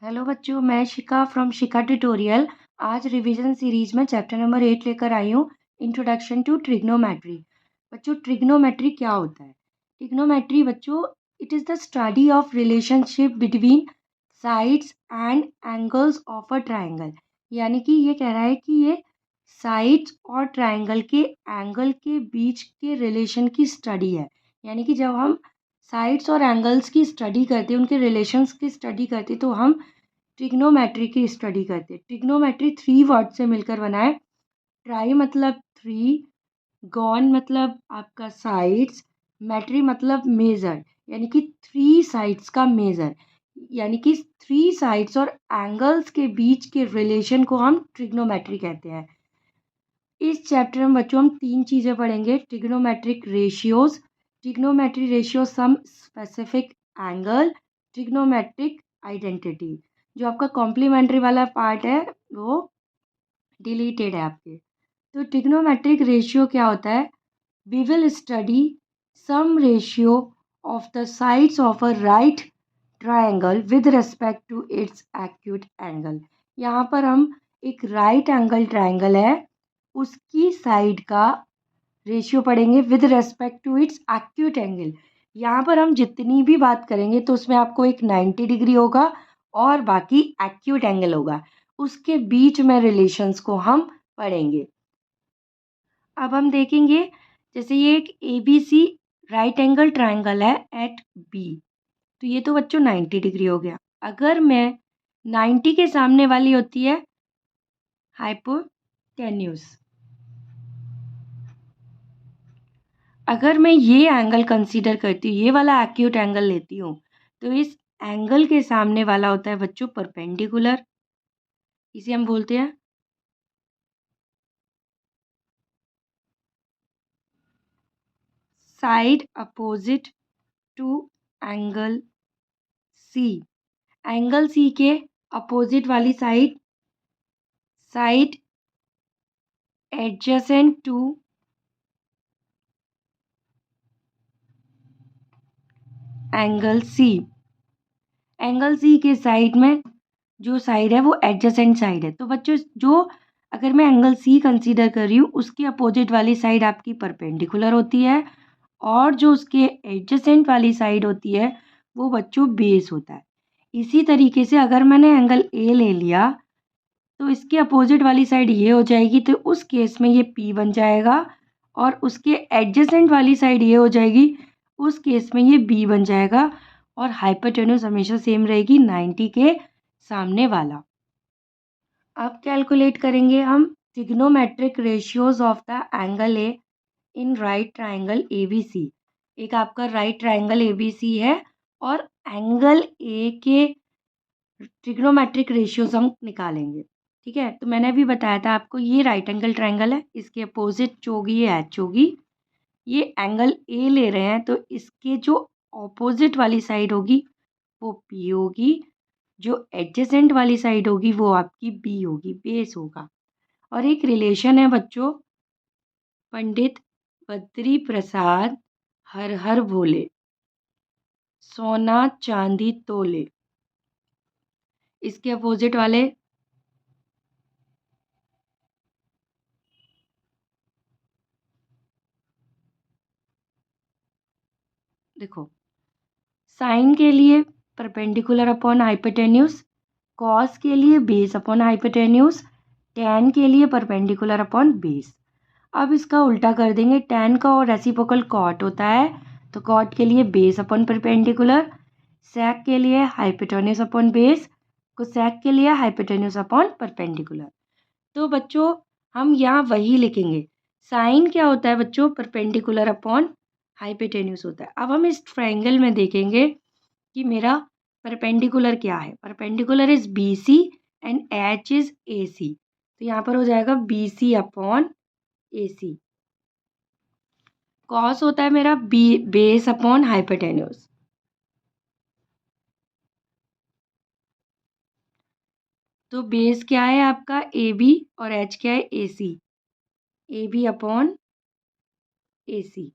Hello बच्चों, मैं शिखा from Shikha tutorial. आज रिवीजन सीरीज में चैप्टर नंबर 8 लेकर आई हूँ, इंट्रोडक्शन टू ट्रिग्नोमेट्री। बच्चों, ट्रिग्नोमेट्री क्या होता है? ट्रिग्नोमेट्री बच्चों, it is the study of relationship between sides and angles of a triangle. यानी कि ये कह रहा है कि ये साइड्स और ट्राइंगल के एंगल के बीच के रिलेशन की स्टडी है। यानी कि जब हम साइड्स और एंगल्स की स्टडी करते हैं, उनके रिलेशंस की स्टडी करते हैं, तो हम ट्रिग्नोमेट्री की स्टडी करते हैं। ट्रिग्नोमेट्री 3 वर्ड से मिलकर बना है। ट्राई मतलब 3, गॉन मतलब आपका साइड्स, मेट्री मतलब मेजर, यानी कि 3 साइड्स का मेजर, यानी कि 3 साइड्स और एंगल्स के बीच के रिलेशन को हम ट्रिग्नोमेट्री कहते हैं। इस चैप्टर में बच्चों हम 3 चीज़ें पढ़ेंगे: trigonometric ratios, trigonometry ratio some specific angle, trigonometric identity. जो आपका कॉम्प्लीमेंट्री वाला पार्ट है वो डिलीटेड है आपके। तो ट्रिग्नोमेट्रिक रेशियो क्या होता है? We will study some ratio of the sides of a right triangle with respect to its acute angle. यहाँ पर हम एक राइट एंगल ट्रायंगल है, उसकी साइड का रेशियो पढ़ेंगे with respect to its acute angle. यहाँ पर हम जितनी भी बात करेंगे तो उसमें आपको एक 90 डिग्री होगा और बाकी एक्यूट एंगल होगा, उसके बीच में रिलेशंस को हम पढ़ेंगे। अब हम देखेंगे, जैसे ये एक A B C right angle triangle है एट बी, तो ये तो बच्चों 90 डिग्री हो गया। अगर मैं 90 के सामने वाली होती है हाइपोटेन्यूज। अगर मैं ये एंगल कंसीडर करती हूँ, ये वाला एक्यूट एंगल लेती हूँ, तो इस एंगल के सामने वाला होता है बच्चों परपेंडिकुलर। इसे हम बोलते हैं side opposite to angle C. Angle C के अपोजिट वाली side, side adjacent to angle C. Angle C के साइड में जो साइड है वो एडजेसेंट साइड है। तो बच्चों, जो अगर मैं एंगल सी कंसीडर कर रही हूँ, उसके अपोजिट वाली साइड आपकी परपेंडिकुलर होती है, और जो उसके एडजेसेंट वाली साइड होती है वो बच्चों बेस होता है। इसी तरीके से अगर मैंने एंगल ए ले लिया, तो इसके अपोजिट वाली साइड ये हो जाएगी, तो उस केस में ये पी बन जाएगा, और उसके एडजेसेंट वाली साइड ये हो जाएगी, उस केस में ये बी बन जाएगा, और हाइपोटेन्यूज हमेशा सेम रहेगी 90 के सामने वाला। अब कैलकुलेट करेंगे हम trigonometric ratios of the angle A in right triangle A B C. एक आपका right triangle A B C है, और एंगल ए के ट्रिग्नोमेट्रिक रेशियोज हम निकालेंगे। ठीक है, तो मैंने अभी बताया था आपको, ये राइट एंगल ट्राइंगल है, इसके अपोजिट जो होगी ये एच होगी। ये एंगल ए ले रहे हैं, तो इसके जो ऑपोजिट वाली साइड होगी वो पी होगी, जो एडजेसेंट वाली साइड होगी वो आपकी बी होगी, बेस होगा। और एक रिलेशन है बच्चों, पंडित बद्री प्रसाद हर हर भोले, सोना चांदी तोले। इसके अपोजिट वाले देखो, साइन के लिए परपेंडिकुलर अपॉन हाइपोटेन्यूज, कॉस के लिए बेस अपॉन हाइपोटेन्यूज, टैन के लिए परपेंडिकुलर अपॉन बेस। अब इसका उल्टा कर देंगे, टैन का और रेसिप्रोकल कॉट होता है, तो कॉट के लिए बेस अपॉन परपेंडिकुलर, सेक के लिए हाइपोटेन्यूज अपॉन बेस, कोसेक के लिए हाइपोटेन्यूज अपॉन परपेंडिकुलर। तो बच्चों, हम यहाँ वही लिखेंगे। साइन क्या होता है बच्चों? परपेंडिकुलर अपॉन हाइपोटेन्यूज होता है। अब हम इस ट्राइंगल में देखेंगे कि मेरा परपेंडिकुलर क्या है। Perpendicular is B C and H is A C, तो यहाँ पर हो जाएगा B C upon A C. Cos होता है मेरा बी बेस अपॉन हाइपोटेन्यूज, तो बेस क्या है आपका ए बी, और एच क्या है A C, A B upon A C.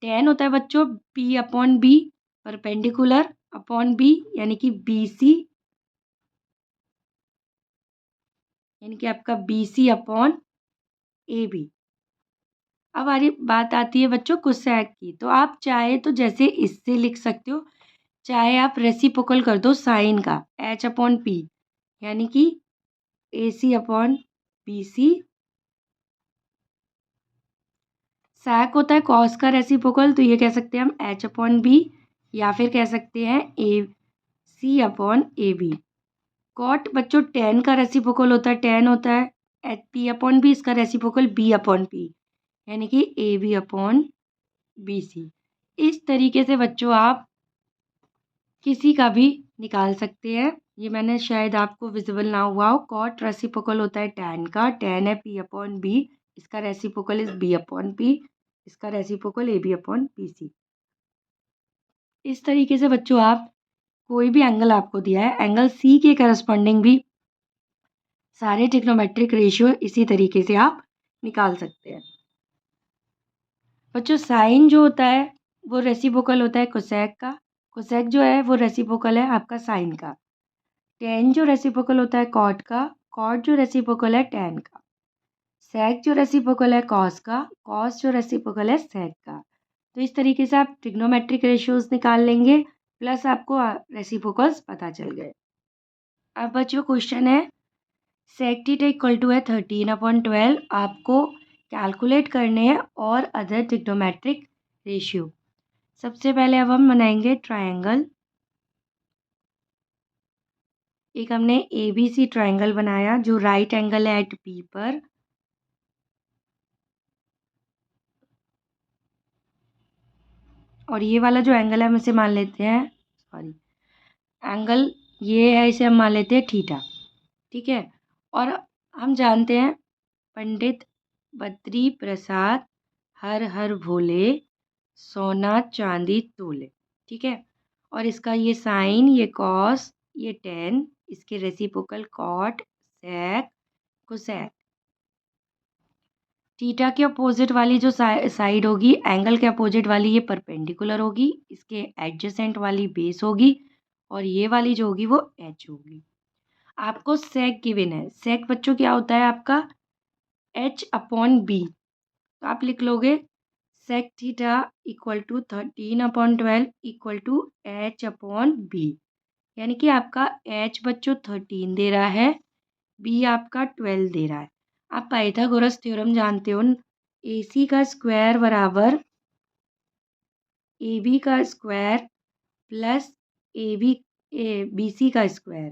Tan होता है बच्चों P upon B, perpendicular upon B, यानी कि बी सी यानी कि आपका BC अपॉन AB। अब हमारी बात आती है बच्चों कोसेक की, तो आप चाहे तो जैसे इससे लिख सकते हो, चाहे आप रेसिप्रोकल कर दो साइन का H अपॉन P, यानी कि AC अपॉन BC। सैक होता है कॉस का रेसिप्रोकल, तो ये कह सकते हैं हम H अपॉन B, या फिर कह सकते हैं AC अपॉन AB। कॉट बच्चों टेन का रेसिप्रोकल होता है, टेन होता है P अपॉन B, इसका रेसिप्रोकल B अपॉन P, यानी कि AB अपॉन BC। इस तरीके से बच्चों आप किसी का भी निकाल सकते हैं। ये मैंने शायद आपको विजिबल ना हुआ हो। कॉट रेसिप्रोकल होता है टैन का, टैन है P अपॉन B, इसका reciprocal is B upon P, इसका रेसिप्रोकल AB अपॉन BC। इस तरीके से बच्चों आप कोई भी एंगल आपको दिया है, एंगल C के करस्पॉन्डिंग भी सारे ट्रिग्नोमेट्रिक रेशियो इसी तरीके से आप निकाल सकते हैं। बच्चों साइन जो होता है वो रेसिप्रोकल होता है कोसेक का, कोसेक जो है वो रेसिप्रोकल है आपका साइन का। टेन जो रेसिप्रोकल होता है कॉट का, कॉट जो रेसिप्रोकल है टेन का। सेक जो रेसिप्रोकल है कॉस का, कॉस जो रेसिप्रोकल है सेक का। तो इस तरीके से आप ट्रिग्नोमेट्रिक रेशियोज निकाल लेंगे, प्लस आपको रेसिप्रोकल्स पता चल गए। अब बच्चों क्वेश्चन है सेक थीटा इक्वल टू है 13/12, आपको कैलकुलेट करने हैं और अदर ट्रिग्नोमेट्रिक रेशियो। सबसे पहले अब हम बनाएंगे ट्रायंगल। एक हमने ABC ट्रायंगल बनाया जो राइट एंगल है एट P पर, और ये वाला जो एंगल है हम इसे मान लेते हैं, सॉरी एंगल ये है, इसे हम मान लेते हैं थीटा। ठीक है, और हम जानते हैं पंडित बद्री प्रसाद हर हर भोले सोना चांदी तोले। ठीक है, और इसका ये साइन, ये कॉस, ये टेन, इसके reciprocal cot sec cosec. Theta के अपोजिट वाली जो साइड होगी एंगल के अपोजिट वाली ये परपेंडिकुलर होगी, इसके एडजेसेंट वाली बेस होगी, और ये वाली जो होगी वो एच होगी। आपको सेक गिवन है, सेक बच्चों क्या होता है आपका H अपॉन B, तो आप लिख लोगे sec theta equal to 13/12 equal to H upon B, यानी कि आपका H बच्चों 13 दे रहा है, B आपका 12 दे रहा है। आप पाइथागोरस थ्योरम जानते हो, AC का स्क्वायर बराबर AB का स्क्वायर प्लस BC का स्क्वायर।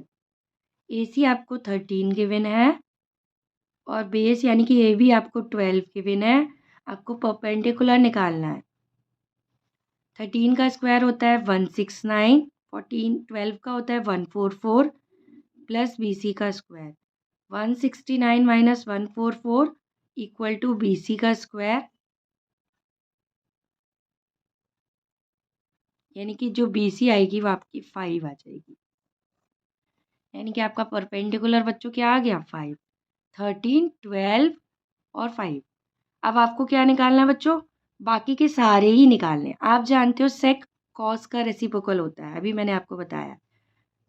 AC आपको 13 गिवन है और बेस यानी कि AB आपको 12 गिवन है, आपको परपेंडिकुलर निकालना है। 13 का स्क्वायर होता है 169, 12 का होता है 144, प्लस BC का square 169 minus 144 equal to BC का स्क्वायर, यानी कि जो BC आएगी वो आपकी 5 आ जाएगी। यानी कि आपका परपेंडिकुलर बच्चों क्या आ गया 5, 13, 12 और 5। अब आपको क्या निकालना है बच्चों, बाकी के सारे ही निकालने हैं। आप जानते हो सेक कॉस का रेसिप्रोकल होता है, अभी मैंने आपको बताया।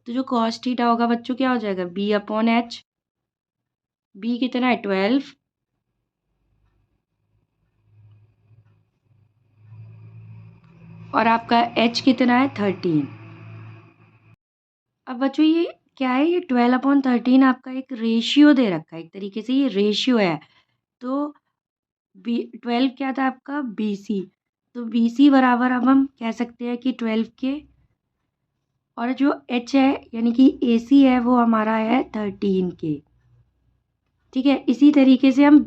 तो जो कॉस थीटा होगा बच्चों क्या हो जाएगा B अपॉन H। B कितना है 12, और आपका H कितना है 13। अब बच्चों ये क्या है, ये 12/13 आपका एक रेशियो दे रखा है, एक तरीके से ये रेशियो है। तो 12 क्या था आपका BC, तो BC बराबर अब हम कह सकते हैं कि 12 के, और जो H है यानी कि AC है वो हमारा है 13 के। ठीक है, इसी तरीके से हम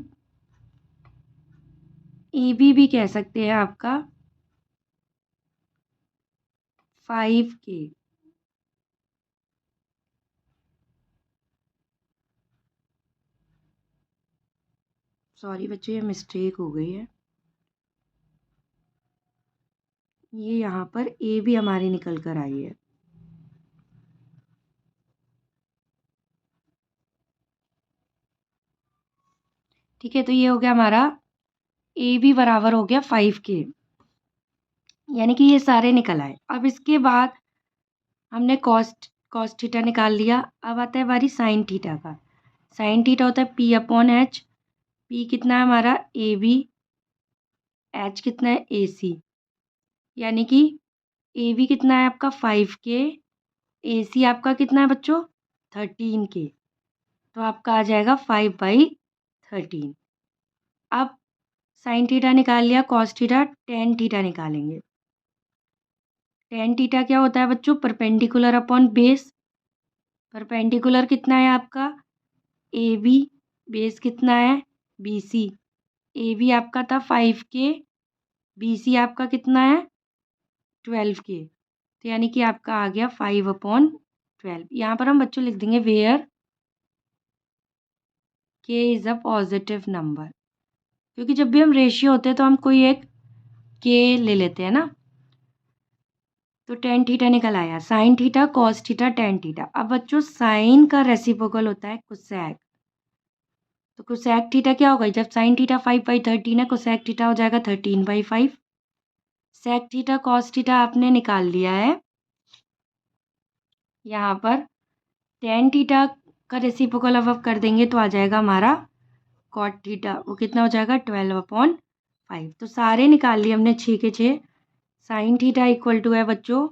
AB भी कह सकते हैं आपका 5 के। सॉरी बच्चों ये मिस्टेक हो गई है, ये यहाँ पर A भी हमारी निकल कर आई है। ठीक है, तो ये हो गया हमारा AB बराबर हो गया 5 के, यानी कि ये सारे निकल आए। अब इसके बाद हमने कॉस थीटा निकाल लिया, अब आता है बारी साइन थीटा का। साइन थीटा होता है P/H। P कितना है हमारा AB, H कितना है AC, यानी कि AB कितना है आपका 5K, AC आपका कितना है बच्चों 13K, तो आपका आ जाएगा 5/13। अब साइन थीटा निकाल लिया, कॉस थीटा, टेन थीटा निकालेंगे। टेन थीटा क्या होता है बच्चों, परपेंडिकुलर अपॉन बेस। परपेंडिकुलर कितना है आपका AB, बेस कितना है BC। AB आपका था 5K, BC आपका कितना है 12K, तो यानी कि आपका आ गया 5/12। यहाँ पर हम बच्चों लिख देंगे where K is a positive number, क्योंकि जब भी हम रेशियो होते हैं तो हम कोई एक K ले लेते हैं ना। तो टेन थीटा निकल आया, sine theta, cos theta, tan theta. अब बच्चों साइन का रेसिप्रोकल होता है कोसेक, तो कोसेक थीटा क्या होगा, जब साइन थीटा 5/13 है, कोसेक थीटा हो जाएगा 13/5। सेक थीटा कॉस थीटा आपने निकाल लिया है। यहाँ पर टेन थीटा का रेसिप्रोकल अब कर देंगे तो आ जाएगा हमारा कॉट थीटा, वो कितना हो जाएगा 12/5। तो सारे निकाल लिए हमने 6 के 6। साइन थीटा इक्वल टू है बच्चों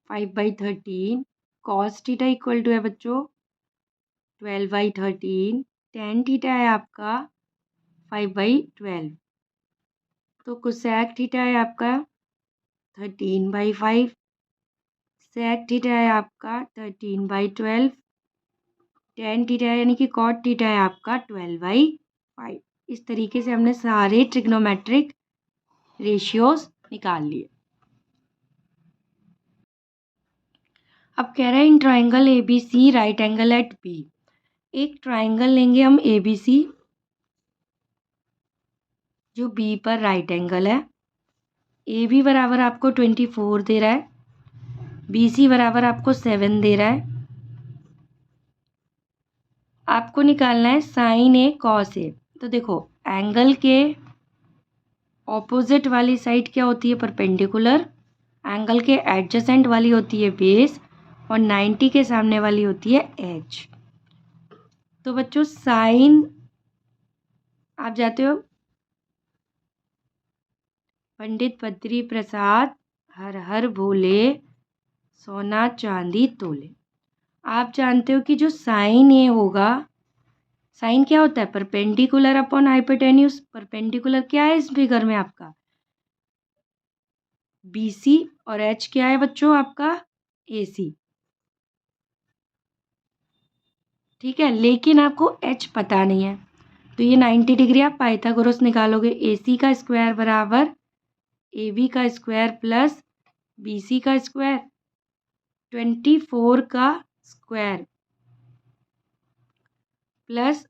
5/13, कॉस थीटा इक्वल टू है बच्चों 12/13, टेन थीटा है आपका 5/12, तो कोसेक थीटा है आपका 13/5, सेक थीटा है आपका 13/12, टेन थीटा यानी कि कॉट थीटा है आपका 12/5। इस तरीके से हमने सारे ट्रिग्नोमेट्रिक रेशियोज निकाल लिए। अब कह रहे हैं in triangle ABC right angle at B। एक ट्राइंगल लेंगे हम ABC जो B पर राइट एंगल है। AB बराबर आपको 24 दे रहा है, BC बराबर आपको 7 दे रहा है। आपको निकालना है साइन A कॉस A। तो देखो एंगल के ऑपोजिट वाली साइड क्या होती है परपेंडिकुलर, एंगल के एडजेसेंट वाली होती है बेस, और 90 के सामने वाली होती है एज। तो बच्चों साइन, आप जाते हो पंडित बद्री प्रसाद हर हर भोले सोना चांदी तोले। आप जानते हो कि जो साइन ए होगा, साइन क्या होता है परपेंडिकुलर अपॉन हाइपोटेन्यूज। परपेंडिकुलर क्या है इस फिगर में आपका BC, और एच क्या है बच्चों आपका AC। ठीक है, लेकिन आपको एच पता नहीं है, तो ये 90 डिग्री आप पाइथागोरस निकालोगे। AC का स्क्वायर बराबर AB का स्क्वायर प्लस BC का स्क्वायर, 24 का स्क्वायर प्लस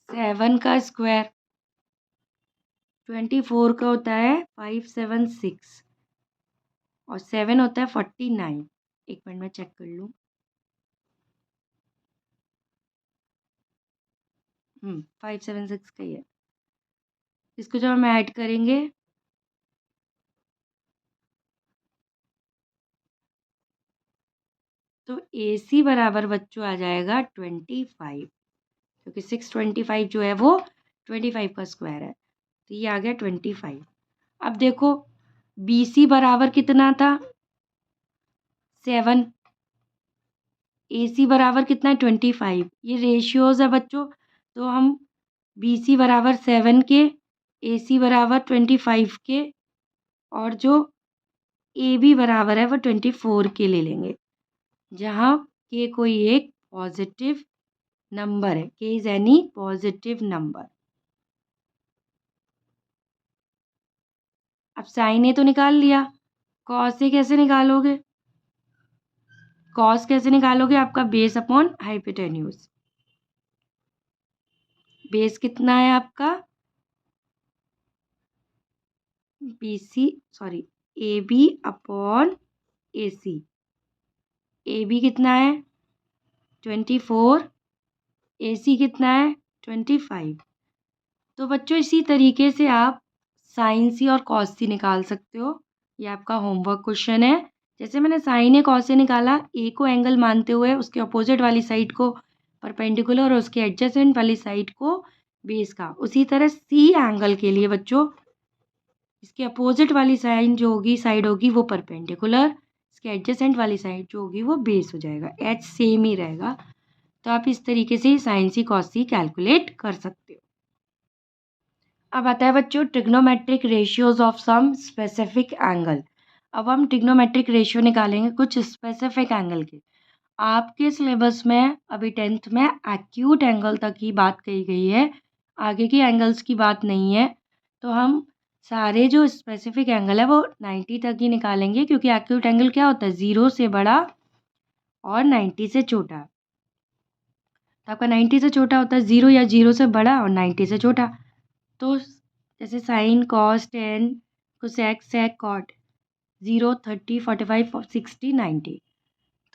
7 का स्क्वायर। 24 का होता है 576 और 7 होता है 49। एक मिनट में चेक कर लूँ। 576 का ही है। इसको जब हम ऐड करेंगे तो AC बराबर बच्चों आ जाएगा 25, क्योंकि 625 जो है वो 25 का स्क्वायर है, तो ये आ गया 25। अब देखो BC बराबर कितना था 7, AC बराबर कितना है 25। ये रेशियोज है बच्चों, तो हम BC बराबर 7 के, AC बराबर 25 के, और जो AB बराबर है वो 24 के ले लेंगे, जहाँ के कोई एक पॉजिटिव नंबर है। के इज एनी पॉजिटिव नंबर। अब साइन ए तो निकाल लिया, कॉस ए कैसे निकालोगे, कॉस कैसे निकालोगे आपका बेस अपॉन हाइपोटेन्यूज। बेस कितना है आपका BC, sorry AB upon AC। AB कितना है 24, AC कितना है 25। तो बच्चों इसी तरीके से आप साइन सी और कॉस सी निकाल सकते हो। ये आपका होमवर्क क्वेश्चन है, जैसे मैंने साइन ए कॉस से निकाला, ए को एंगल मानते हुए उसके अपोजिट वाली साइड को परपेंडिकुलर और उसके एडजेसेंट वाली साइड को बेस का, उसी तरह सी एंगल के लिए बच्चों इसके अपोजिट वाली साइड होगी वो परपेंडिकुलर, इसके एडजेसेंट वाली साइड जो होगी वो बेस हो जाएगा, एच सेम ही रहेगा। तो आप इस तरीके से sine C cos C calculate कर सकते हो। अब आता है बच्चों trigonometric ratios of some specific angle. अब हम ट्रिग्नोमेट्रिक रेशियो निकालेंगे कुछ स्पेसिफिक एंगल के। आपके सिलेबस में अभी 10th में एक्यूट एंगल तक ही बात कही गई है, आगे की एंगल्स की बात नहीं है। तो हम सारे जो स्पेसिफिक एंगल है वो 90 तक ही निकालेंगे, क्योंकि एक्यूट एंगल क्या होता है, 0 से बड़ा और 90 से छोटा। तो आपका 90 से छोटा होता है 0, या 0 से बड़ा और 90 से छोटा। तो जैसे sine cos tan cosec sec cot 0 30 45 60 90।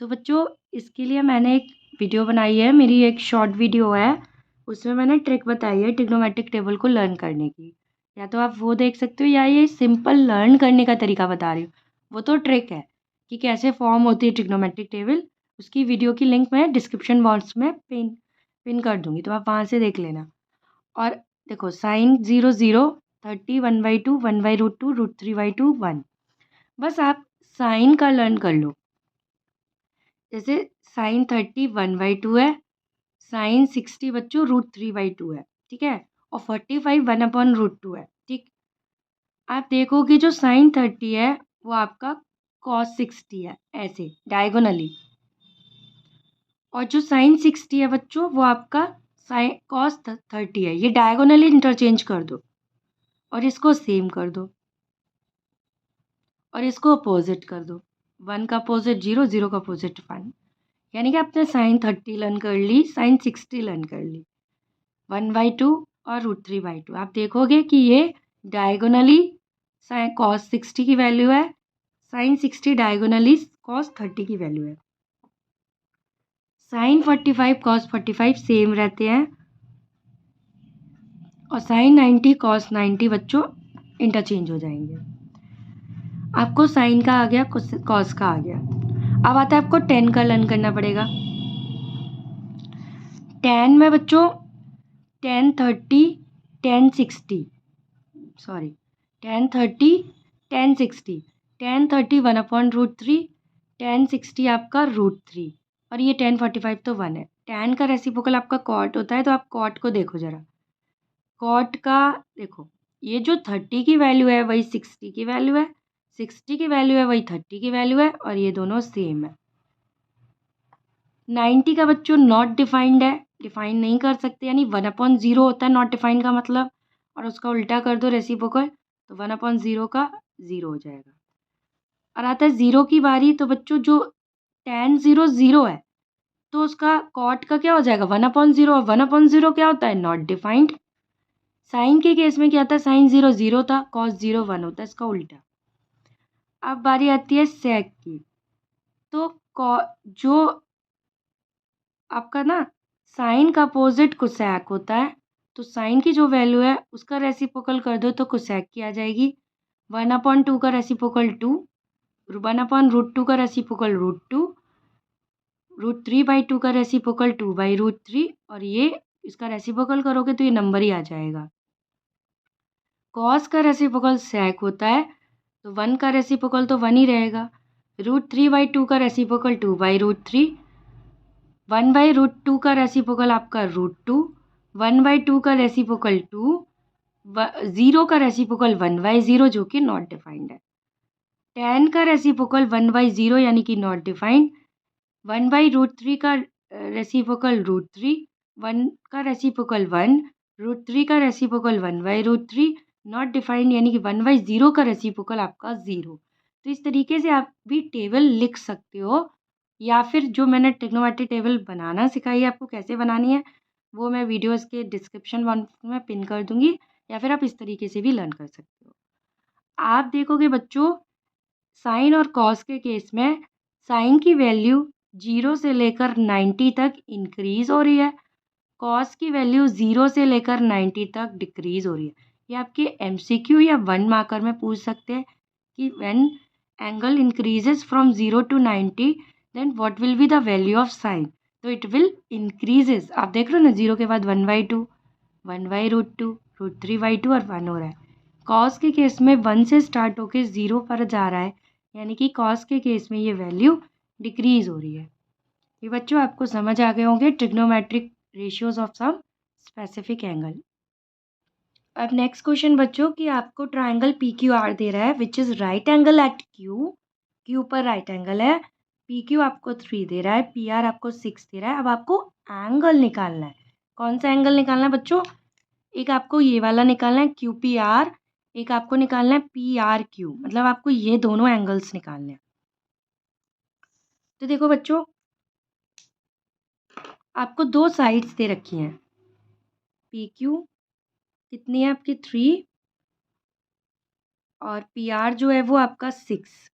तो बच्चों इसके लिए मैंने एक वीडियो बनाई है, मेरी एक शॉर्ट वीडियो है, उसमें मैंने ट्रिक बताई है ट्रिग्नोमेट्रिक टेबल को लर्न करने की। या तो आप वो देख सकते हो, या ये सिंपल लर्न करने का तरीका बता रही हूँ। वो तो ट्रिक है कि कैसे फॉर्म होती है ट्रिग्नोमेट्रिक टेबल, उसकी वीडियो की लिंक मैं डिस्क्रिप्शन बॉक्स में पिन कर दूँगी, तो आप वहाँ से देख लेना। और देखो साइन 0 0 30 1/2 1/√2 √3/2 1। बस आप साइन का लर्न कर लो। जैसे साइन 30 1/2 है, साइन 60 बच्चों √3/2 है, ठीक है, और 45 1/√2 है, ठीक। आप देखोगे जो साइन 30 है वो आपका कॉस 60 है, ऐसे डायगोनली, और जो साइन 60 है बच्चों वो आपका साइन कॉस 30 है, ये डायगोनली इंटरचेंज कर दो और इसको सेम कर दो और इसको अपोजिट कर दो। 1 का अपोजिट 0, 0 का अपोजिट 1, यानी कि आपने साइन 30 लर्न कर ली, साइन 60 लर्न कर ली, 1/2 और √3/2। आप देखोगे कि ये डायगोनली साइन कॉस 60 की वैल्यू है, साइन 60 डायगोनली कॉस 30 की वैल्यू है। साइन 45 कॉस 45 सेम रहते हैं, और साइन 90 कॉस 90 बच्चों इंटरचेंज हो जाएंगे। आपको साइन का आ गया, कॉस का आ गया। अब आता है आपको टेन का लर्न करना पड़ेगा। टेन में बच्चों 10 30 10 60, सॉरी 10 30 10 60, 10 30 1/√3, 10 60 आपका √3, और ये 10 45 तो 1 है। टेन का रेसिप्रोकल आपका कॉट होता है, तो आप कॉट को देखो जरा। कॉट का देखो, ये जो 30 की वैल्यू है वही 60 की वैल्यू है, 60 की वैल्यू है वही 30 की वैल्यू है, और ये दोनों सेम है। 90 का बच्चों नॉट डिफाइंड है, डिफाइन नहीं कर सकते, यानी 1/0 होता है नॉट डिफाइंड का मतलब, और उसका उल्टा कर दो रेसिप्रोकल, तो 1/0 का 0 हो जाएगा। और आता है 0 की बारी, तो बच्चों जो tan 0 0 है, तो उसका कॉट का क्या हो जाएगा 1/0, और 1/0 क्या होता है नॉट डिफाइंड। साइन के केस में क्या था, साइन 0 0 था, कॉस 0 1 होता है, इसका उल्टा। अब बारी आती है सेक की, तो जो आपका ना साइन का अपोजिट कोसेक होता है, तो साइन की जो वैल्यू है उसका रेसिप्रोकल कर दो तो कोसेक की आ जाएगी। 1/2 का रेसिप्रोकल 2, 1/√2 का रेसिप्रोकल √2, √3/2 का रेसिप्रोकल 2/√3, और ये इसका रेसिप्रोकल करोगे तो ये नंबर ही आ जाएगा। कॉस का रेसिप्रोकल सेक होता है, तो 1 का रेसिप्रोकल तो 1 ही रहेगा। √3/2 का रेसिप्रोकल 2/√3, 1/√2 का रेसिप्रोकल आपका √2, 1/2 का रेसिप्रोकल 2, 0 का रेसिप्रोकल 1/0 जो कि नॉट डिफाइंड है। 10 का रेसिप्रोकल 1/0 यानी कि नॉट डिफाइंड, 1/√3 का रेसिप्रोकल √3, 1 का रेसिप्रोकल 1, √3 का रेसिप्रोकल 1/√3 नॉट डिफाइंड, यानी कि 1/0 का रेसिप्रोकल आपका 0। तो इस तरीके से आप भी टेबल लिख सकते हो, या फिर जो मैंने ट्रिग्नोमेट्रिक टेबल बनाना सिखाई है आपको कैसे बनानी है, वो मैं वीडियोस के डिस्क्रिप्शन बॉक्स में पिन कर दूंगी, या फिर आप इस तरीके से भी लर्न कर सकते हो। आप देखोगे बच्चों साइन और कॉस के केस में साइन की वैल्यू 0 से लेकर 90 तक इंक्रीज हो रही है, कॉस की वैल्यू 0 से लेकर 90 तक डिक्रीज हो रही है। ये आपके MCQ या 1 मार्कर में पूछ सकते हैं कि when angle increases from 0 to 90, then what will be the value of sine? तो इट विल इंक्रीजेज। आप देख रहे हो ना, 0 के बाद 1/2, 1/√2, √3/2 और 1 हो रहा है। कॉस के केस में 1 से स्टार्ट होके 0 पर जा रहा है, यानी कि कॉस के केस में ये वैल्यू डिक्रीज हो रही है। ये बच्चों आपको समझ आ गए होंगे trigonometric ratios of some specific angle. अब नेक्स्ट क्वेश्चन बच्चों कि आपको ट्राइंगल पी क्यू आर दे रहा है which is right angle at Q. Q पर राइट एंगल है, पी क्यू आपको 3 दे रहा है, पी आर आपको 6 दे रहा है। अब आपको एंगल निकालना है। कौन सा एंगल निकालना है बच्चों? एक आपको ये वाला निकालना है क्यू पी आर, एक आपको निकालना है पी आर क्यू, मतलब आपको ये दोनों एंगल्स निकालने हैं। तो देखो बच्चों, आपको दो साइड्स दे रखी हैं। पी क्यू कितनी है आपकी 3, और पी आर जो है वो आपका 6,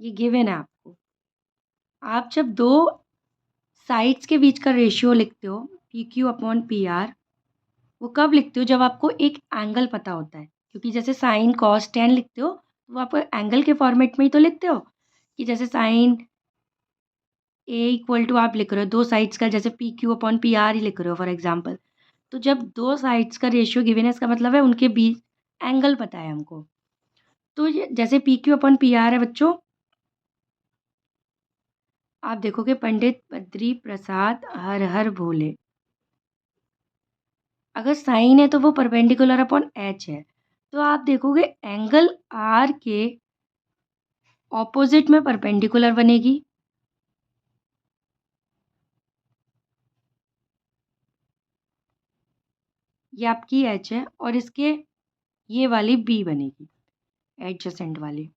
ये गिवन है आपको। आप जब दो साइड्स के बीच का रेशियो लिखते हो P Q upon P are, वो कब लिखते हो? जब आपको एक एंगल पता होता है। क्योंकि जैसे साइन कॉस टेन लिखते हो तो वो आप एंगल के फॉर्मेट में ही तो लिखते हो, कि जैसे साइन ए इक्वल टू आप लिख रहे हो दो साइड्स का, जैसे P Q upon P R ही लिख रहे हो फॉर एग्जाम्पल। तो जब दो साइड्स का रेशियो गिवन है, इसका मतलब है उनके बीच एंगल पता है हमको। तो ये जैसे P Q upon P are है बच्चों, आप देखोगे पंडित बद्री प्रसाद हर हर भोले, अगर साइन है तो वो परपेंडिकुलर अपॉन एच है। तो आप देखोगे एंगल आर के ऑपोजिट में परपेंडिकुलर बनेगी, ये आपकी एच है, और इसके ये वाली बी बनेगी, एडजेसेंट वाली।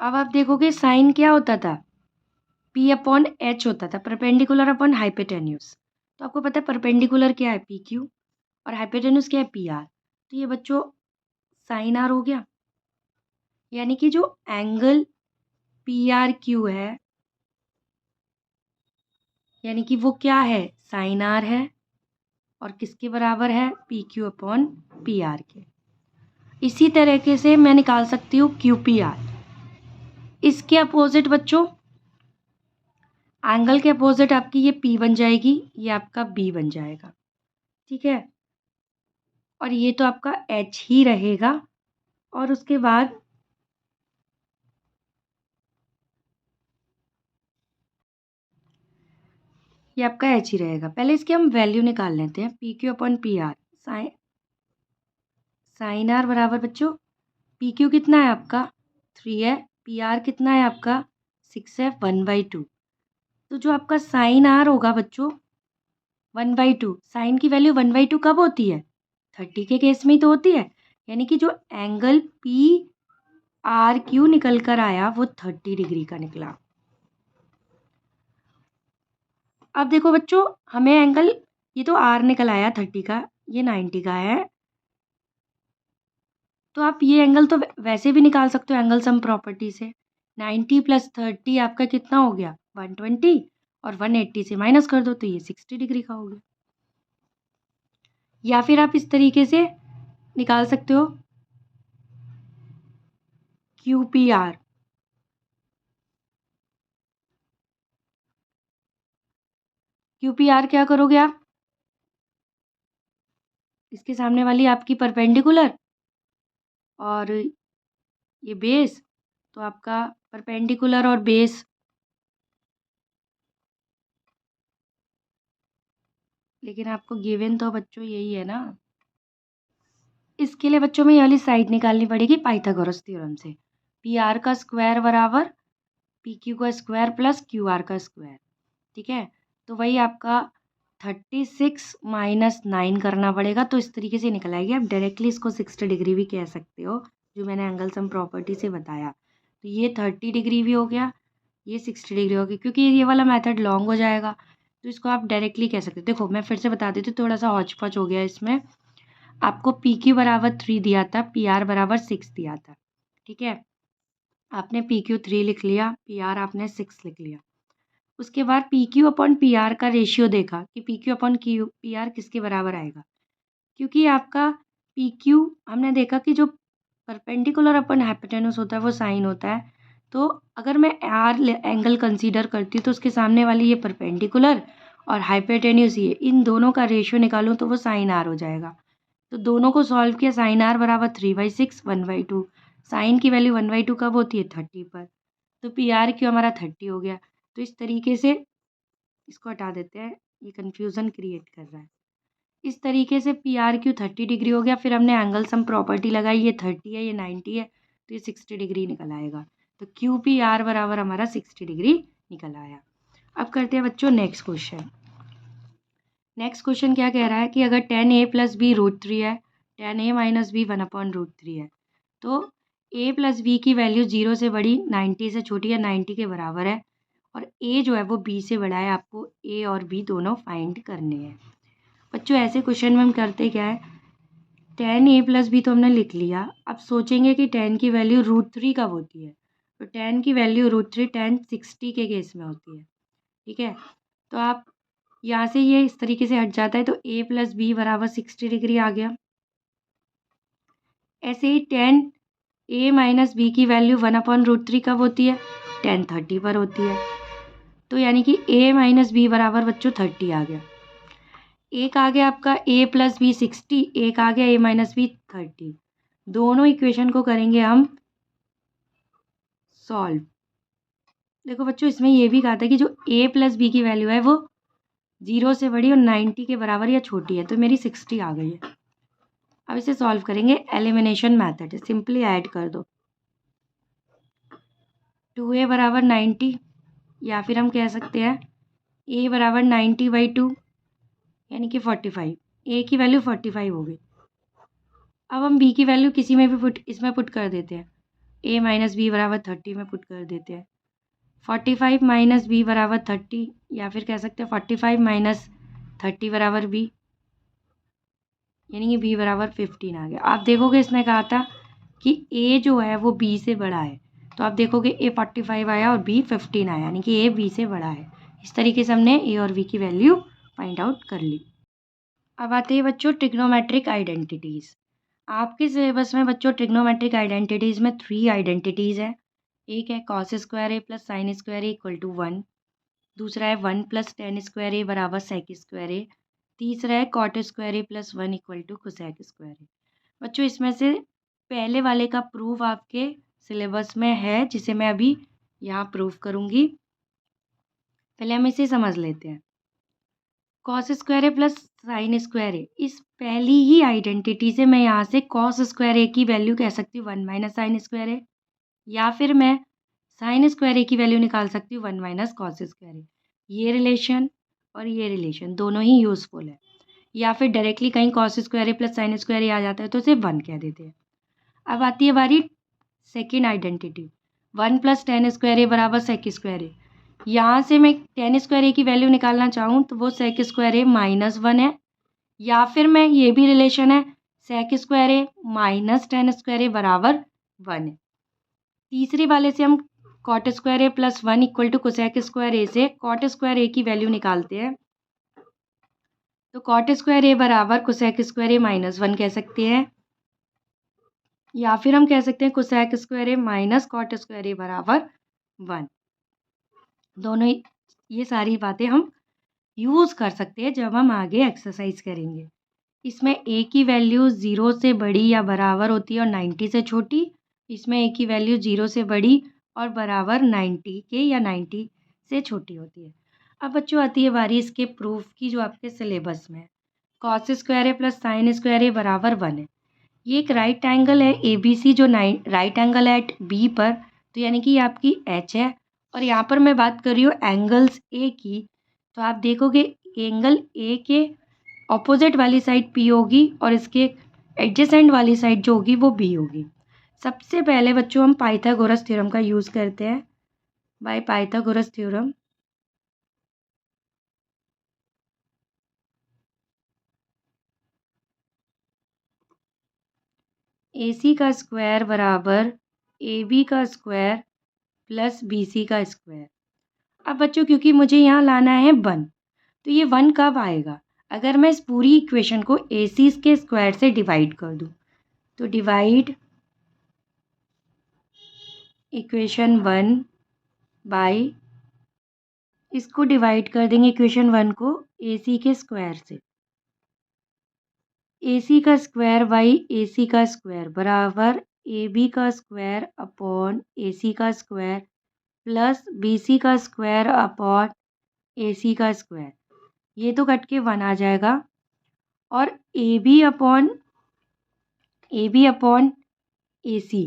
अब आप देखोगे साइन क्या होता था? पी अपॉन एच होता था, परपेंडिकुलर अपॉन हाइपोटेन्यूज। तो आपको पता है परपेंडिकुलर क्या है? पी क्यू, और हाइपोटेन्यूज क्या है? P R. तो ये बच्चों साइन आर हो गया, यानी कि जो एंगल पी आर क्यू है, यानी कि वो क्या है? साइन आर है, और किसके बराबर है? P Q upon P are के। इसी तरीके से मैं निकाल सकती हूँ क्यू पी आर। इसके अपोजिट बच्चों, एंगल के अपोजिट आपकी ये पी बन जाएगी, ये आपका बी बन जाएगा, ठीक है। और ये तो आपका एच ही रहेगा, और उसके बाद ये आपका एच ही रहेगा। पहले इसकी हम वैल्यू निकाल लेते हैं, P Q upon P R. Sine R बराबर बच्चों, पी क्यू कितना है आपका 3 है, पी आर कितना है आपका 6 है, 1/2। तो जो आपका साइन आर होगा बच्चों 1/2, साइन की वैल्यू 1/2 कब होती है? 30 के केस में ही तो होती है। यानी कि जो एंगल पी आर क्यू निकल कर आया वो 30 डिग्री का निकला। अब देखो बच्चों, हमें एंगल, ये तो आर निकल आया 30 का, ये 90 का है। तो आप ये एंगल तो वैसे भी निकाल सकते हो एंगल सम प्रॉपर्टी से। 90 + 30 आपका कितना हो गया? 120, और 180 से माइनस कर दो तो ये 60 डिग्री का हो गया। या फिर आप इस तरीके से निकाल सकते हो Q P R. Q P R क्या करोगे आप? इसके सामने वाली आपकी परपेंडिकुलर, और ये बेस, तो आपका परपेंडिकुलर और बेस, लेकिन आपको गिवन तो बच्चों यही है ना। इसके लिए बच्चों में ये वाली साइड निकालनी पड़ेगी पाइथागोरस थ्योरम से। पी आर का स्क्वायर बराबर पी क्यू का स्क्वायर प्लस क्यू आर का स्क्वायर, ठीक है। तो वही आपका 36 - 9 करना पड़ेगा, तो इस तरीके से निकल आएगी। आप डायरेक्टली इसको 60 डिग्री भी कह सकते हो, जो मैंने एंगल सम प्रॉपर्टी से बताया। तो ये 30 डिग्री भी हो गया, ये 60 डिग्री हो गई, क्योंकि ये वाला मेथड लॉन्ग हो जाएगा, तो इसको आप डायरेक्टली कह सकते हो। देखो मैं फिर से बता देती हूँ, थोड़ा सा हौच पौच हो गया इसमें। आपको पी क्यू बराबर 3 दिया था, पी आर बराबर 6 दिया था, ठीक है। आपने पी क्यू 3 लिख लिया, पी आर आपने 6 लिख लिया। उसके बाद P Q upon P are का रेशियो देखा कि P Q upon Q P R किसके बराबर आएगा। क्योंकि आपका पी क्यू हमने देखा कि जो परपेंडिकुलर अपन हाइपोटेन्यूस होता है वो साइन होता है। तो अगर मैं आर एंगल कंसीडर करती हूँ तो उसके सामने वाली ये परपेंडिकुलर और हाइपोटेन्यूस ये इन दोनों का रेशियो निकालूँ तो वो साइन आर हो जाएगा। तो दोनों को सॉल्व किया, साइन आर बराबर 3/6 1/2। साइन की वैल्यू 1/2 कब होती है? 30 पर। तो पी आर क्यू हमारा 30 हो गया। तो इस तरीके से इसको हटा देते हैं, ये कन्फ्यूज़न क्रिएट कर रहा है। इस तरीके से पी आर क्यू 30 डिग्री हो गया। फिर हमने एंगल सम प्रॉपर्टी लगाई, ये 30 है ये 90 है तो ये 60 डिग्री निकल आएगा। तो क्यू पी आर बराबर हमारा 60 डिग्री निकल आया। अब करते हैं बच्चों नेक्स्ट क्वेश्चन। नेक्स्ट क्वेश्चन क्या कह रहा है कि अगर tan a प्लस बी √3 है, tan a माइनस बी 1/√3 है, तो a प्लस बी की वैल्यू 0 से बड़ी 90 से छोटी या 90 के बराबर है और a जो है वो b से बड़ा है। आपको a और b दोनों फाइंड करने हैं। बच्चों ऐसे क्वेश्चन में हम करते क्या है, tan a प्लस बी तो हमने लिख लिया। अब सोचेंगे कि tan की वैल्यू √3 कब होती है, तो tan की वैल्यू √3 tan 60 के केस में होती है। ठीक है, तो आप यहाँ से ये इस तरीके से हट जाता है तो a प्लस बी बराबर 60 डिग्री आ गया। ऐसे ही tan a माइनस बी की वैल्यू 1/√3 कब होती है? tan 30 पर होती है। तो यानी कि a माइनस बी बराबर बच्चों 30 आ गया। एक आ गया आपका a प्लस बी 60, एक आ गया a माइनस बी 30। दोनों इक्वेशन को करेंगे हम सॉल्व। देखो बच्चों इसमें ये भी कहा था कि जो a प्लस बी की वैल्यू है वो 0 से बड़ी और 90 के बराबर या छोटी है, तो मेरी 60 आ गई है। अब इसे सॉल्व करेंगे, एलिमिनेशन मेथड है, सिंपली ऐड कर दो। 2a बराबर 90 या फिर हम कह सकते हैं a बराबर 90/2 यानी कि 45। a की वैल्यू 45 हो गई। अब हम b की वैल्यू किसी में भी इसमें पुट कर देते हैं। a माइनस बी बराबर 30 में पुट कर देते हैं। 45 माइनस बी बराबर 30 या फिर कह सकते हैं 45 माइनस 30 बराबर b, यानी कि b बराबर 15 आ गया। आप देखोगे इसने कहा था कि a जो है वो b से बड़ा है, तो आप देखोगे a 45 आया और b 15 आया, यानी कि a b से बड़ा है। इस तरीके से हमने a और b की वैल्यू फाइंड आउट कर ली। अब आते हैं बच्चों ट्रिग्नोमेट्रिक आइडेंटिटीज़। आपके सिलेबस में बच्चों ट्रिग्नोमेट्रिक आइडेंटिटीज़ में 3 आइडेंटिटीज़ हैं। एक है cos square A plus sine square A equal to 1। दूसरा है 1 प्लस टेन स्क्वायर ए बराबर सेक स्क्वायर ए। तीसरा है cot square A plus 1 equal to cosec square A. बच्चों इसमें से पहले वाले का प्रूफ आपके सिलेबस में है, जिसे मैं अभी यहाँ प्रूफ करूँगी। पहले हम इसे समझ लेते हैं। Cos square A plus sine square ए, इस पहली ही आइडेंटिटी से मैं यहाँ से कॉस स्क्वायर ए की वैल्यू कह सकती हूँ 1 माइनस साइन स्क्वायर ए, या फिर मैं साइन स्क्वायर ए की वैल्यू निकाल सकती हूँ 1 माइनस कॉस स्क्वायर ए। ये रिलेशन और ये रिलेशन दोनों ही यूज़फुल है। या फिर डायरेक्टली कहीं cos square A plus sine square ए आ जाता है तो उसे 1 कह देते हैं। अब आती है बारी second identity, 1 plus tan square A बराबर सेक स्क्वायर ए। यहाँ से मैं टेन स्क्वायर ए की वैल्यू निकालना चाहूँ तो वो सेक स्क्वायर ए माइनस 1 है, या फिर मैं ये भी रिलेशन है sec square A minus tan square A बराबर 1 है। तीसरी वाले से हम cot square A plus 1 equal to cosec square A से कॉट स्क्वायर ए की वैल्यू निकालते हैं। तो कॉट स्क्वायर ए बराबर कोसेक स्क्वायर ए माइनस 1 कह सकते हैं, या फिर हम कह सकते हैं cosec square A minus cot square A बराबर 1। दोनों ये सारी बातें हम यूज़ कर सकते हैं जब हम आगे एक्सरसाइज करेंगे। इसमें a की वैल्यू 0 से बड़ी या बराबर होती है और 90 से छोटी। इसमें a की वैल्यू 0 से बड़ी और बराबर 90 के या 90 से छोटी होती है। अब बच्चों आती है बारी इसके प्रूफ की, जो आपके सिलेबस में cos square A plus sine square A बराबर 1 है। ये एक राइट एंगल है ABC जो राइट एंगल है एट B पर, तो यानी कि ये आपकी H है। और यहाँ पर मैं बात कर रही हूँ एंगल्स A की, तो आप देखोगे एंगल A के ऑपोजिट वाली साइड P होगी और इसके एडजेसेंट वाली साइड जो होगी वो B होगी। सबसे पहले बच्चों हम पाइथागोरस थ्योरम का यूज़ करते हैं। बाय पाइथागोरस थ्योरम AC का स्क्वायर बराबर AB का स्क्वायर प्लस BC का स्क्वायर। अब बच्चों क्योंकि मुझे यहाँ लाना है 1, तो ये 1 कब आएगा? अगर मैं इस पूरी इक्वेशन को AC के स्क्वायर से डिवाइड कर दूँ तो डिवाइड इक्वेशन 1 बाय, इसको डिवाइड कर देंगे इक्वेशन 1 को AC के स्क्वायर से। AC का स्क्वायर बाई AC का स्क्वायर बराबर AB का स्क्वायर अपॉन AC का स्क्वायर प्लस BC का स्क्वायर अपॉन AC का स्क्वायर। ये तो कट के 1 आ जाएगा और AB upon AC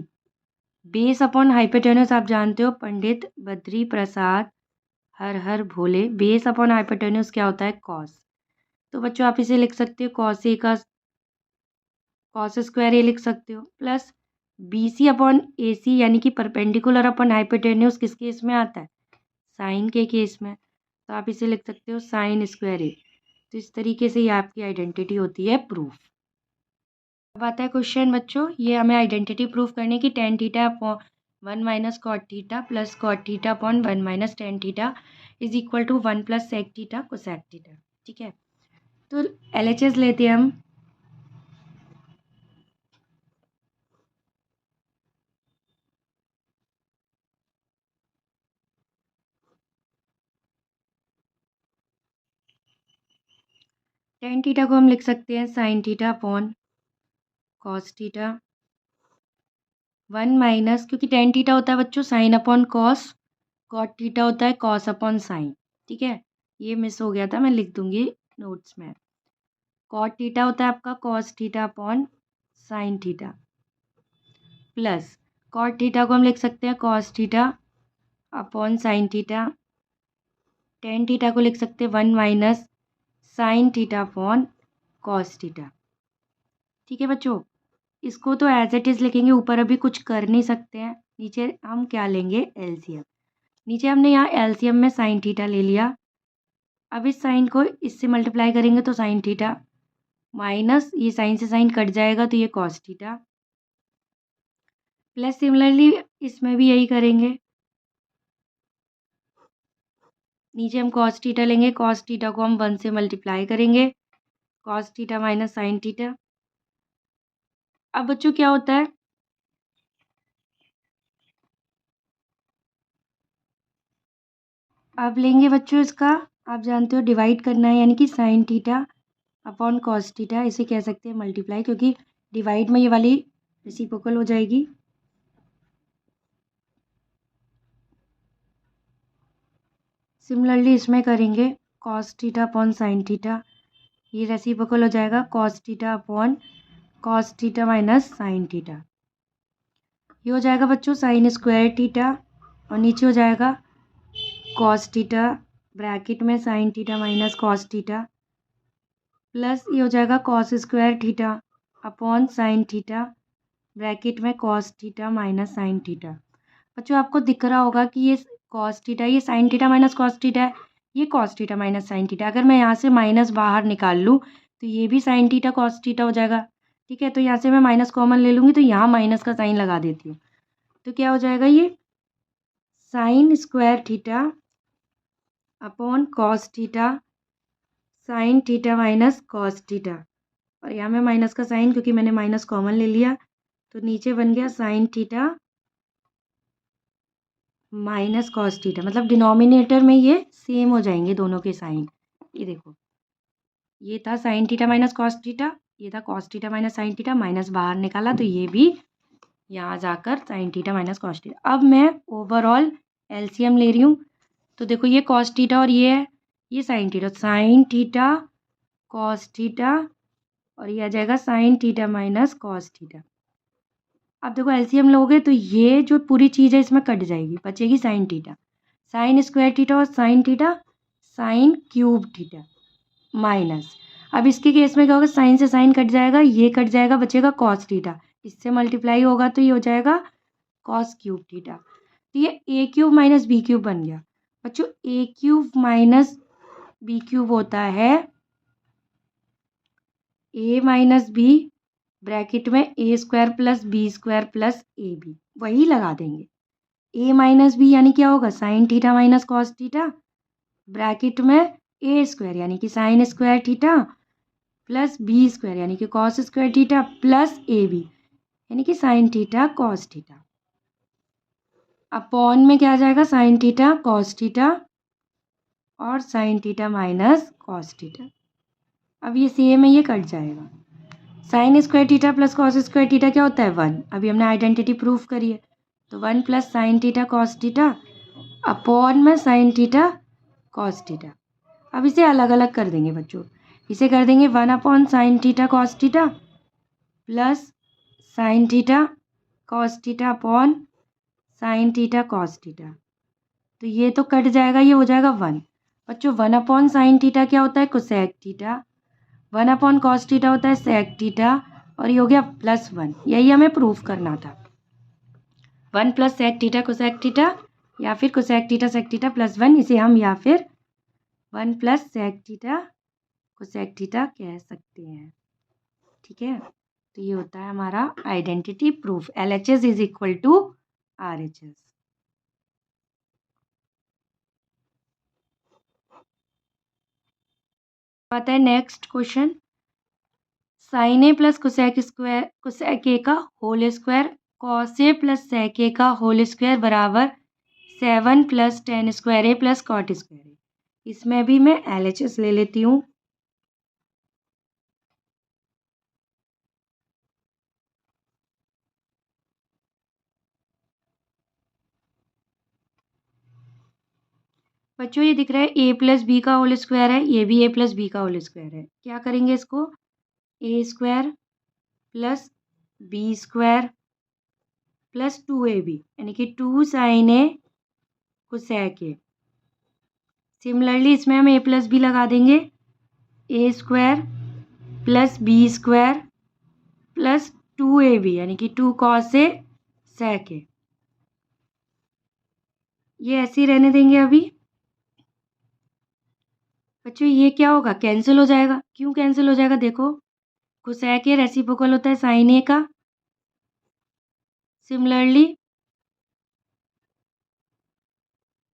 base upon hypotenuse आप जानते हो, पंडित बद्री प्रसाद हर हर भोले। बेस अपॉन हाइपोटेन्यूस क्या होता है? कॉस। तो बच्चों आप इसे लिख सकते हो कॉस ए का कॉस स्क्वायर ए लिख सकते हो, प्लस BC अपॉन AC यानी कि परपेंडिकुलर अपॉन हाइपोटेन्यूस किस केस में आता है? साइन के केस में। तो आप इसे लिख सकते हो साइन स्क्वायर ए। तो इस तरीके से ये आपकी आइडेंटिटी होती है प्रूफ। अब आता है क्वेश्चन बच्चों, ये हमें आइडेंटिटी प्रूफ करने की tan theta upon 1 minus cot theta plus cot theta upon 1 minus tan theta is equal to 1 plus sec theta cosec theta. ठीक है, तो LHS लेते हैं हम। tan थीटा को हम लिख सकते हैं sine theta upon cos theta 1 minus, क्योंकि tan थीटा होता है बच्चों sine upon cos, cot theta होता है कॉस अपॉन साइन। ठीक है, ये मिस हो गया था, मैं लिख दूंगी नोट्स में। कॉट थीटा होता है आपका cos theta upon sine theta plus cot theta को हम लिख सकते हैं cos theta upon sine theta. tan theta को लिख सकते हैं 1 minus sine theta upon cos theta. ठीक है बच्चों, इसको तो एज इट इज़ लिखेंगे, ऊपर अभी कुछ कर नहीं सकते हैं। नीचे हम क्या लेंगे? LCM। नीचे हमने यहाँ LCM में साइन थीटा ले लिया। अब इस साइन को इससे मल्टीप्लाई करेंगे तो साइन थीटा माइनस ये साइन से साइन कट जाएगा तो ये कॉस थीटा प्लस सिमिलरली इसमें भी यही करेंगे। नीचे हम कॉस थीटा लेंगे, कॉस थीटा को हम 1 से मल्टीप्लाई करेंगे, cos theta minus sine theta. अब बच्चों क्या होता है? अब लेंगे बच्चों इसका, आप जानते हो डिवाइड करना है, यानी कि sine theta upon cos theta, इसे कह सकते हैं मल्टीप्लाई, क्योंकि डिवाइड में ये वाली रेसिप्रोकल हो जाएगी। सिमिलरली इसमें करेंगे cos theta upon sine theta, ये रेसिप्रोकल हो जाएगा cos theta upon cos theta minus sine theta. ये हो जाएगा बच्चों साइन स्क्वायर थीटा और नीचे हो जाएगा कॉस थीटा ब्रैकेट में sine theta minus cos theta plus ये हो जाएगा cos square theta upon sine theta bracket में cos theta minus sine theta. बच्चों आपको दिख रहा होगा कि ये कॉस थीटा, ये sine theta minus cos theta है, ये cos theta minus sine theta. अगर मैं यहाँ से माइनस बाहर निकाल लूँ तो ये भी साइन थीटा कॉस थीटा हो जाएगा। ठीक है, तो यहाँ से मैं माइनस कॉमन ले लूँगी तो यहाँ माइनस का साइन लगा देती हूँ, तो क्या हो जाएगा? ये sign square theta upon cos theta sine theta minus cos theta, और यहाँ में माइनस का साइन क्योंकि मैंने माइनस कॉमन ले लिया, तो नीचे बन गया sign theta minus cos theta. मतलब डिनोमिनेटर में ये सेम हो जाएंगे दोनों के साइन। ये देखो, ये था sign theta minus cos theta, ये था cos theta minus sine theta, minus बाहर निकाला तो ये भी यहाँ जाकर sign theta minus cos theta. अब मैं ओवरऑल LCM ले रही हूँ, तो देखो ये कॉस थीटा और ये है ये sine theta, sine theta cos theta और ये आ जाएगा sign theta minus cos theta. अब देखो LCM लोगे तो ये जो पूरी चीज़ है इसमें कट जाएगी, बचेगी sine theta, sine square theta और sine theta sine cube theta minus. अब इसके केस में क्या होगा? साइन से साइन कट जाएगा, ये कट जाएगा, बचेगा कॉस थीटा, इससे मल्टीप्लाई होगा तो ये हो जाएगा कॉस क्यूब थीटा। तो ये A cube minus B cube बन गया। बच्चों A cube minus B cube होता है ए माइनस बी ब्रैकेट में A square plus B square plus A B, वही लगा देंगे। ए माइनस बी यानी क्या होगा? Sine theta minus cos theta bracket में ए स्क्वायर यानी कि sine square theta plus B square यानी कि cos square theta plus A B यानी कि sine theta cos theta. Upon में क्या आ जाएगा, साइन थीटा कॉस थीटा और sine theta minus cos theta. अब ये सेम है, ये कट जाएगा। Sign square theta plus cos square theta क्या होता है, 1। अभी हमने आइडेंटिटी प्रूफ करी है, तो 1 plus sine theta cos theta upon में साइन थीटा कॉस थीटा। अब इसे अलग अलग कर देंगे बच्चों, इसे कर देंगे 1 upon sine theta cos theta plus sine theta cos theta upon sine theta cos theta. तो ये तो कट जाएगा, ये हो जाएगा 1। बच्चों 1 अपॉन साइन थीटा क्या होता है, cosec theta. 1 upon cos theta होता है सेक थीटा। और ये हो गया +1। यही हमें प्रूफ करना था, 1 plus sec theta cosec theta या फिर कोसेक थीटा सेक थीटा +1, इसे हम या फिर 1 plus sec theta cosec theta कह सकते हैं। ठीक है, तो ये होता है हमारा identity proof, LHS is equal to RHS। आता है next question, sine A plus cosec square cosec A का whole square cos A plus sec A का होल स्क्वायर बराबर 7 plus tan square A plus cot square A. इसमें भी मैं LHS ले लेती हूँ। बच्चों ये दिख रहा है ए प्लस बी का होल स्क्वायर है, ये भी ए प्लस बी का होल स्क्वायर है। क्या करेंगे इसको, A square plus B square plus 2ab यानी कि 2 sine A cosec A. Similarly इसमें हम ए प्लस बी लगा देंगे, A square plus B square plus 2ab यानी कि 2 कॉस ए सेक ए। ये ऐसे ही रहने देंगे अभी। बच्चों ये क्या होगा, कैंसिल हो जाएगा। क्यों कैंसिल हो जाएगा, देखो कोसेक ए रेसिप्रोकल होता है साइन ए का। सिमिलरली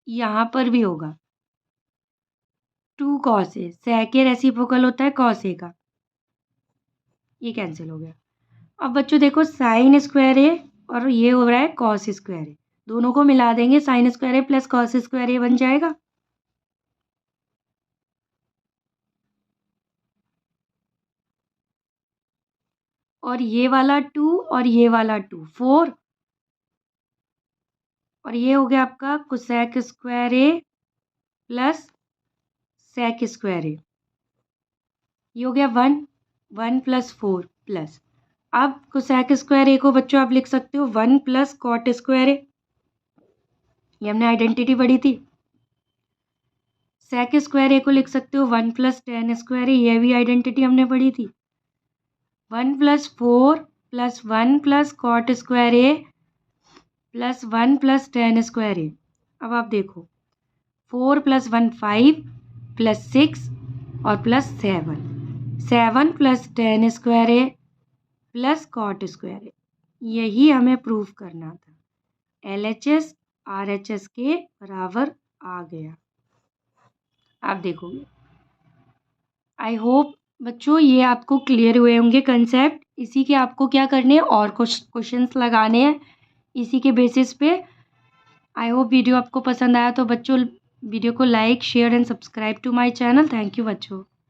यहाँ पर भी होगा 2 cos A, sec A reciprocal होता है कॉस ए का। ये कैंसिल हो गया। अब बच्चों देखो साइन स्क्वायर ए और ये हो रहा है कॉस स्क्वायर ए, दोनों को मिला देंगे, sign square A plus cos square ए बन जाएगा। और ये वाला 2 और ये वाला 2 4 और ये हो गया आपका cosec square A plus sec square ए। ये हो गया 1 प्लस 4 प्लस, अब कोसेक स्क्वायर ए को बच्चों आप लिख सकते हो 1 प्लस कॉट स्क्वायर ए, ये हमने आइडेंटिटी पढ़ी थी। सेक स्क्वायर ए को लिख सकते हो 1 प्लस टेन स्क्वायर ए, ये भी आइडेंटिटी हमने पढ़ी थी। 1 plus 4 plus 1 plus cot square A plus 1 plus tan square A. अब आप देखो 4 प्लस 1 5 प्लस 6 और plus 7 plus tan square A plus cot square ए। यही हमें प्रूफ करना था, LHS RHS के बराबर आ गया। आप देखोगे, आई होप बच्चों ये आपको क्लियर हुए होंगे कंसेप्ट। इसी के आपको क्या करने हैं, और कुछ क्वेश्चंस लगाने हैं इसी के बेसिस पे। आई होप वीडियो आपको पसंद आया, तो बच्चों वीडियो को like share and subscribe to my channel. Thank you बच्चों।